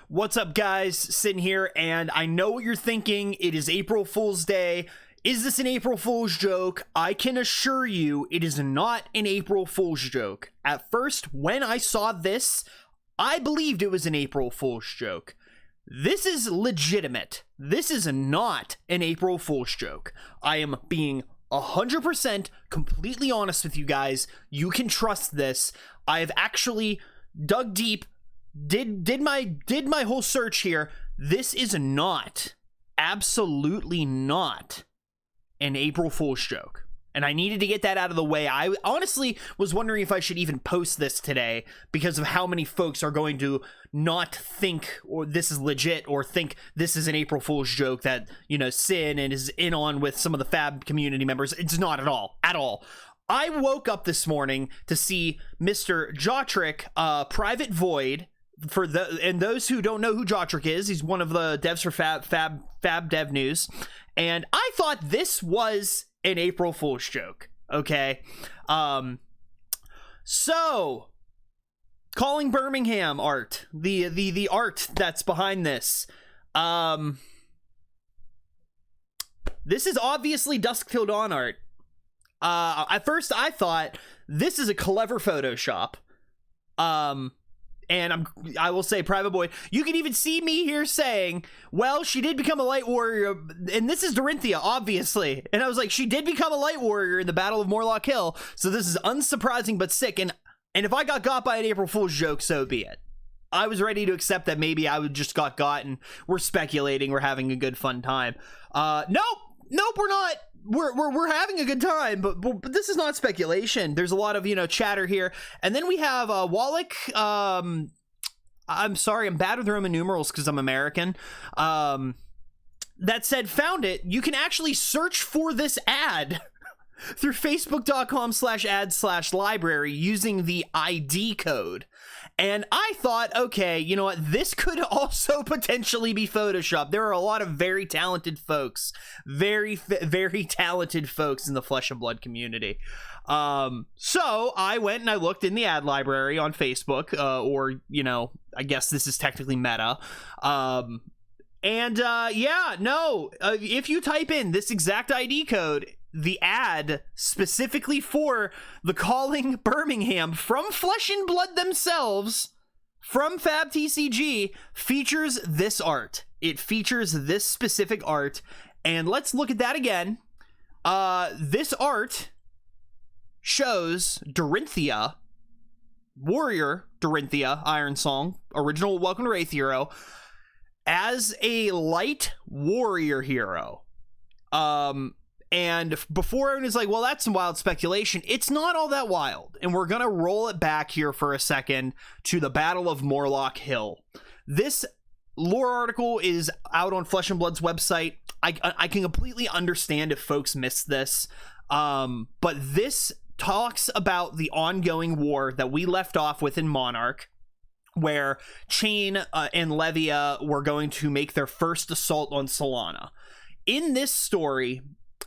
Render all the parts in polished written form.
What's up, guys? Sin here, and I know what you're thinking. It is April Fool's Day. Is this an April Fool's joke? I can assure you it is not an April Fool's joke. At first, when I saw this, I believed it was an April Fool's joke. This is legitimate. This is not an April Fool's joke. I am being 100% completely honest with you guys. You can trust this. I have actually dug deep, did my whole search here. This is not, absolutely not, an April Fool's joke. And I needed to get that out of the way. I honestly was wondering if I should even post this today because of how many folks are going to not think or this is legit or think this is an April Fool's joke that, you know, Sin and is in on with some of the Fab community members. It's not at all. I woke up this morning to see Mr. Jotrick, Private Void. And those who don't know who Jotrick is, he's one of the devs for Fab Dev News. And I thought this was an April Fool's joke. Okay. So calling Birmingham art, the art that's behind this. This is obviously Dusk Till Dawn art. At first I thought this is a clever Photoshop. And I will say, Private Boy, you can even see me here saying, well, she did become a light warrior, and this is Dorinthea, obviously. And I was like, she did become a light warrior in the Battle of Morlock Hill, so this is unsurprising but sick. And if I got by an April Fool's joke, so be it. I was ready to accept that maybe I would just got and we're speculating, we're having a good fun time. Nope, we're not. We're having a good time, but this is not speculation. There's a lot of, chatter here. And then we have Wallach. I'm sorry, I'm bad with Roman numerals because I'm American. That said, found it. You can actually search for this ad through facebook.com/ad/library using the ID code. And I thought, okay, you know what? This could also potentially be Photoshopped. There are a lot of very talented folks, very talented folks in the Flesh and Blood community. So I went and I looked in the ad library on Facebook, or, I guess this is technically Meta. If you type in this exact ID code, the ad specifically for the Calling Birmingham from Flesh and Blood themselves, from FABTCG, features this art. It features this specific art, and let's look at that again. This art shows Dorinthea, Warrior Dorinthea, Iron Song, original Welcome to Wraith hero, as a light warrior hero. And before everyone is like, well, that's some wild speculation, it's not all that wild. And we're going to roll it back here for a second to the Battle of Morlock Hill. This lore article is out on Flesh and Blood's website. I can completely understand if folks missed this. But this talks about the ongoing war that we left off with in Monarch, where Chain and Levia were going to make their first assault on Solana. In this story,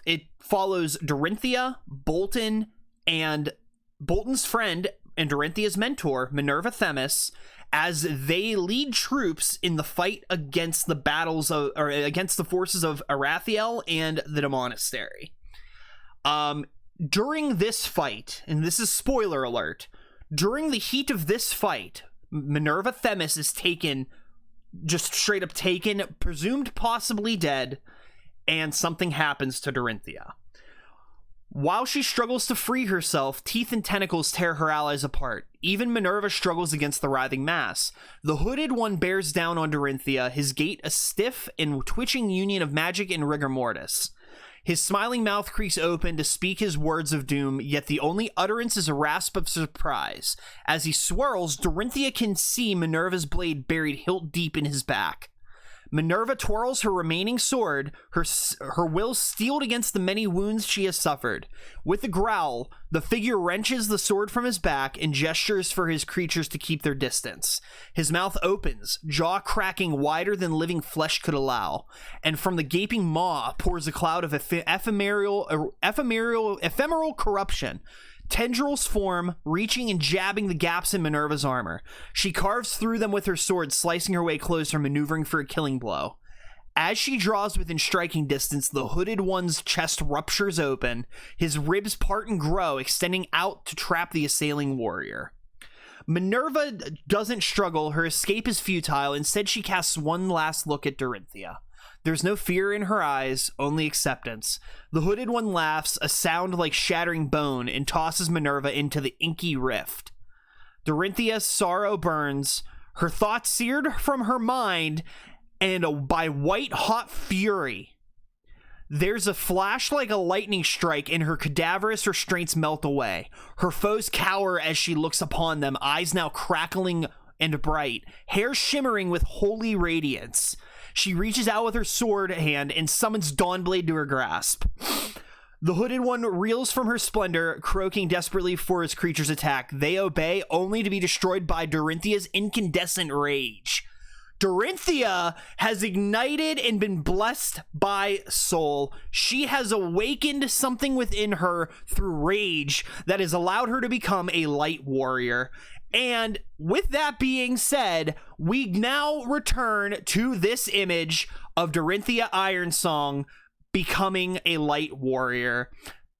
it follows Dorinthea, Bolton, and Bolton's friend and Dorinthea's mentor, Minerva Themis, as they lead troops in the fight against the against the forces of Arathiel and the Demonastery. During this fight, and this is spoiler alert, during the heat of this fight, Minerva Themis is taken, just straight up taken, presumed possibly dead, and something happens to Dorinthea. While she struggles to free herself, teeth and tentacles tear her allies apart. Even Minerva struggles against the writhing mass. The Hooded One bears down on Dorinthea, his gait a stiff and twitching union of magic and rigor mortis. His smiling mouth creaks open to speak his words of doom, yet the only utterance is a rasp of surprise. As he swirls, Dorinthea can see Minerva's blade buried hilt deep in his back. Minerva twirls her remaining sword, her will steeled against the many wounds she has suffered. With a growl, the figure wrenches the sword from his back and gestures for his creatures to keep their distance. His mouth opens, jaw cracking wider than living flesh could allow, and from the gaping maw pours a cloud of ephemeral corruption. Tendrils form, reaching and jabbing the gaps in Minerva's armor. She carves through them with her sword, slicing her way closer, maneuvering for a killing blow. As she draws within striking distance, the hooded one's chest ruptures open, his ribs part and grow, extending out to trap the assailing warrior. Minerva doesn't struggle, her escape is futile, instead she casts one last look at Dorinthea. There's no fear in her eyes, only acceptance. The hooded one laughs, a sound like shattering bone, and tosses Minerva into the inky rift. Dorinthea's sorrow burns, her thoughts seared from her mind, and by white-hot fury. There's a flash like a lightning strike, and her cadaverous restraints melt away. Her foes cower as she looks upon them, eyes now crackling and bright, hair shimmering with holy radiance. She reaches out with her sword hand and summons Dawnblade to her grasp. The hooded one reels from her splendor, croaking desperately for his creature's attack. They obey, only to be destroyed by Dorinthea's incandescent rage. Dorinthea has ignited and been blessed by soul. She has awakened something within her through rage that has allowed her to become a light warrior. And with that being said, we now return to this image of Dorinthea Ironsong becoming a light warrior.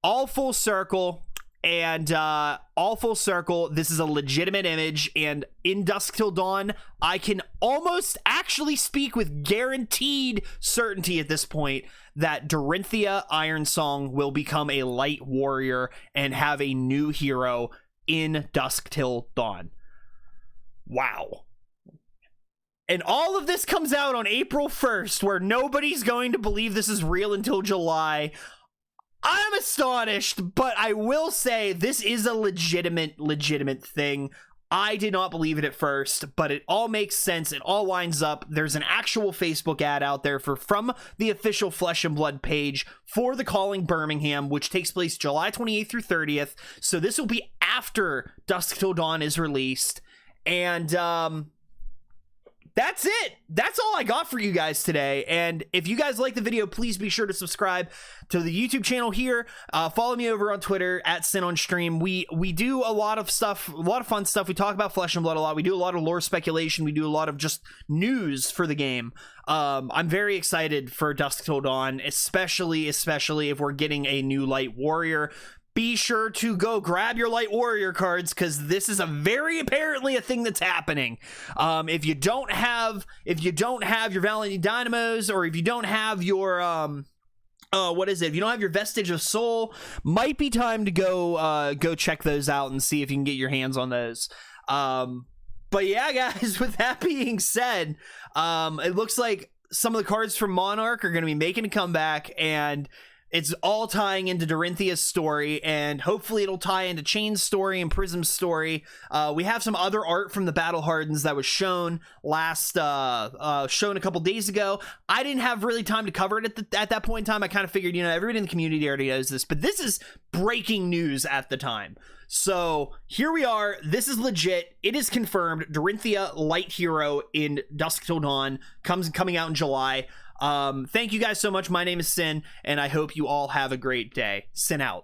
All full circle. And all full circle, this is a legitimate image, and in Dusk Till Dawn, I can almost actually speak with guaranteed certainty at this point that Dorinthea Ironsong will become a light warrior and have a new hero in Dusk Till Dawn. Wow. And all of this comes out on April 1st, where nobody's going to believe this is real until July. I'm astonished, but I will say this is a legitimate thing. I did not believe it at first, but it all makes sense. It all lines up. There's an actual Facebook ad out there from the official Flesh and Blood page for the Calling Birmingham, which takes place July 28th through 30th. So this will be after Dusk Till Dawn is released. And that's it. That's all I got for you guys today. And if you guys like the video, please be sure to subscribe to the YouTube channel here. Follow me over on Twitter at SinOnStream. We do a lot of stuff, a lot of fun stuff. We talk about Flesh and Blood a lot. We do a lot of lore speculation. We do a lot of just news for the game. I'm very excited for Dusk Till Dawn, especially if we're getting a new Light Warrior. Be sure to go grab your Light Warrior cards, because this is apparently a thing that's happening. If you don't have your Valiant Dynamos, or if you don't have your if you don't have your Vestige of Soul, might be time to go check those out and see if you can get your hands on those. But yeah, guys, with that being said, it looks like some of the cards from Monarch are going to be making a comeback, and it's all tying into Dorinthea's story, and hopefully it'll tie into Chain's story and Prism's story. We have some other art from the Battle Hardens that was shown shown a couple days ago. I didn't have really time to cover it at that point in time. I kind of figured, everybody in the community already knows this, but this is breaking news at the time. So here we are. This is legit. It is confirmed. Dorinthea Light Hero in Dusk Till Dawn coming out in July. Thank you guys so much. My name is Sin, and I hope you all have a great day. Sin out.